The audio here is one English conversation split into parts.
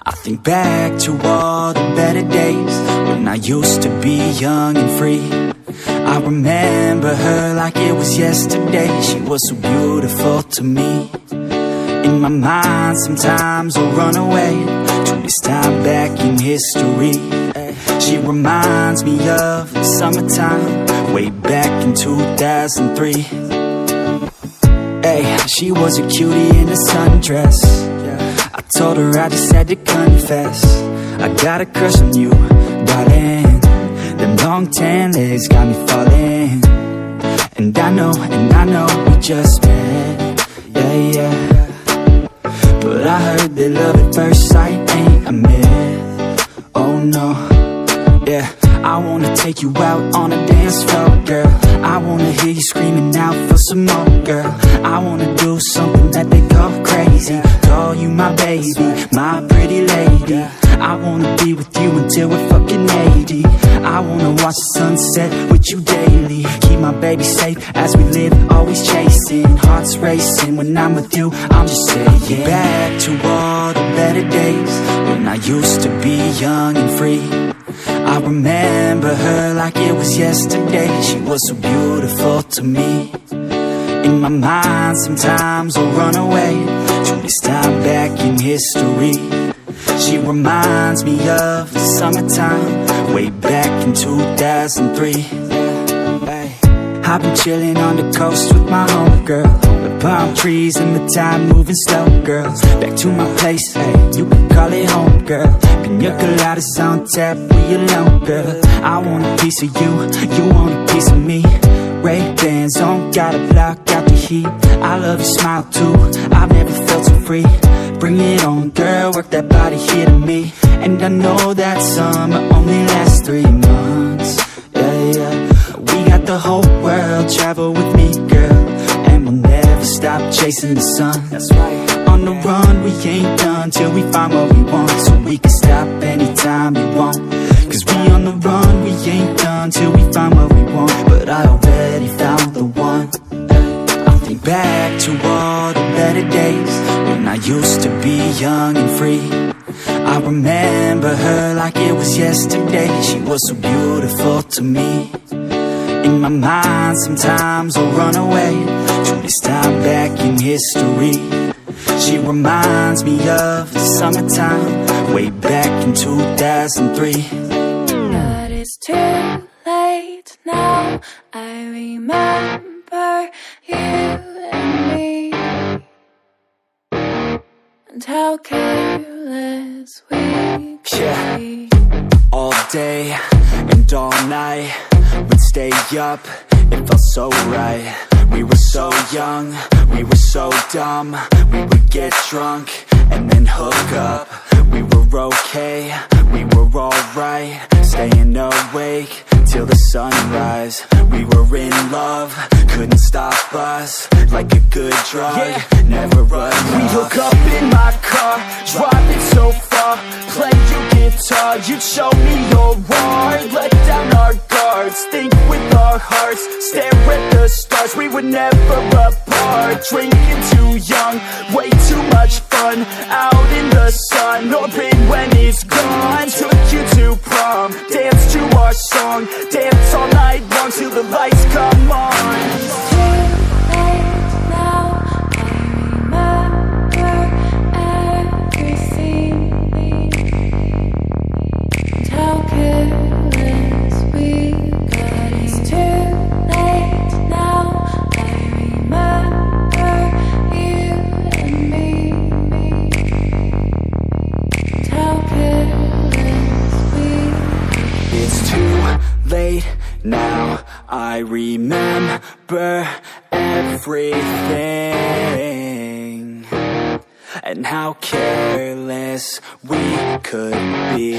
I think back to all the better days when I used to be young and free. I remember her like it was yesterday. She was so beautiful to me. In my mind sometimes I'll run away to this time back in history. She reminds me of the summertime way back in 2003. Hey, she was a cutie in a sundress. I told her I just had to confess, I got a crush on you, darling. Them long tan legs got me falling. And I know we just met, yeah. But I heard that love at first sight ain't a myth. Oh no, yeah. I wanna take you out on a dance floor, girl. I wanna hear you screaming out for some more, girl. I wanna do something that they call crazy. Call you my baby, my pretty lady. I wanna be with you until we're fucking 80. I wanna watch the sunset with you daily. Keep my baby safe as we live, always chasing. Hearts racing when I'm with you, I'm just saying. Back to all the better days when I used to be young and free. I remember her like it was yesterday. She was so beautiful to me. In my mind sometimes I'll run away to this time back in history. She reminds me of the summertime way back in 2003. I've been chilling on the coast with my homegirl, the palm trees and the time moving slow, girl. Back to my place, hey, you can call it home, girl. Pina coladas on tap, we alone, girl. I want a piece of you, you want a piece of me. Ray-Bans on, gotta block out the heat. I love your smile too, I've never felt so free. Bring it on, girl, work that body here to me. And I know that summer only lasts 3 months, yeah. We got the whole world, travel with me, girl. And we'll never stop chasing the sun. That's right. On the run, we ain't done till we find what we want. So we can stop anytime you want. Cause we on the run, we ain't done till we find what we want. But I already found the one. I think back to all the better days when I used to be young and free. I remember her like it was yesterday. She was so beautiful to me. In my mind sometimes I'll run away to this time back in history. She reminds me of the summertime way back in 2003. But it's too late now. I remember you and me, and how careless we could be. All day and all night we'd stay up, it felt so right. We were so young, we were so dumb. We would get drunk and then hook up. We were okay, we were alright. Staying awake till the sunrise. We were in love, couldn't stop us. Like a good drug, never enough. We hook up in my car, driving so far. Play you guitar, you'd show me your art. Let down our guards, think with our hearts. Stare at the stars, we were never apart. Drinking too young, way too much fun. Out in the sun, orbit when it's gone. Took you to prom, dance to our song. Dance all night long till the lights come on. It's too late now. I remember everything, and how careless we got. It's too late now. I remember you and me, and how careless we got. It's too late now, I remember everything, and how careless we could be,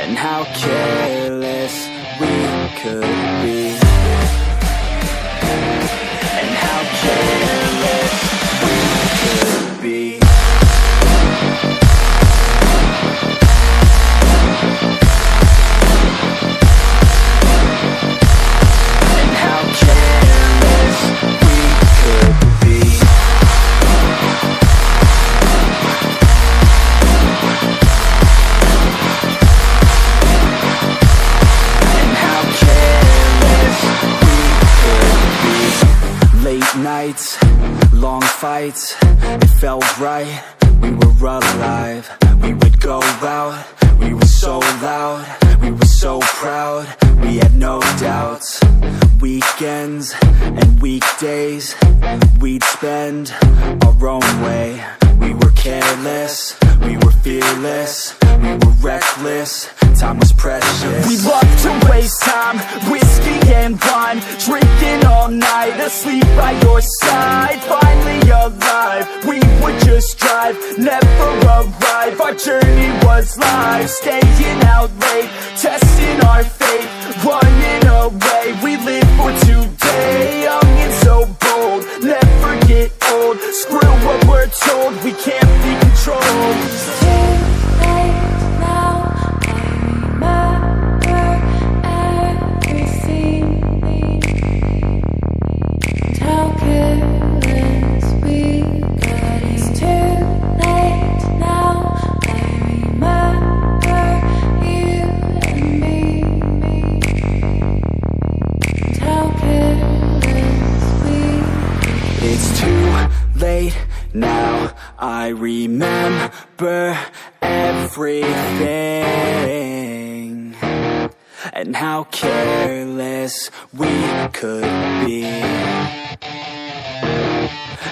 and how careless we could be, and how careless we could be. nights, it felt right. We were alive. We would go out. We were so loud. We were so proud. We had no doubts. Weekends and weekdays, we'd spend our own way. We were careless. We were fearless. We were reckless. Time was precious. We loved to waste time, whiskey and wine, drinking all night, asleep by your side. Finally alive, we would just drive, never arrive. Our journey was live, staying out late, testing our fate, running away. We live for today, young and so bold, never get old. Screw what we're told, we can't be controlled. Now I remember everything, and how careless we could be,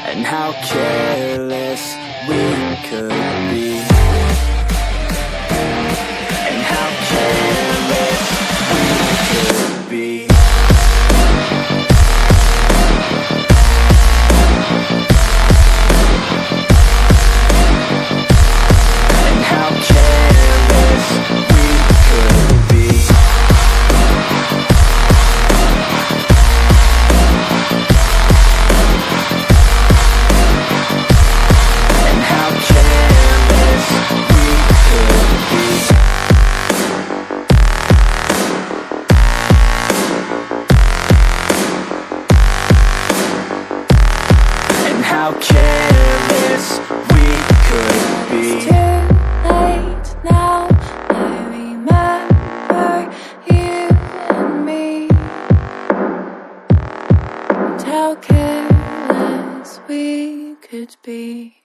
and how careless we could be, and how careless we could be. How careless we could be. It's too late now, I remember you and me, and how careless we could be.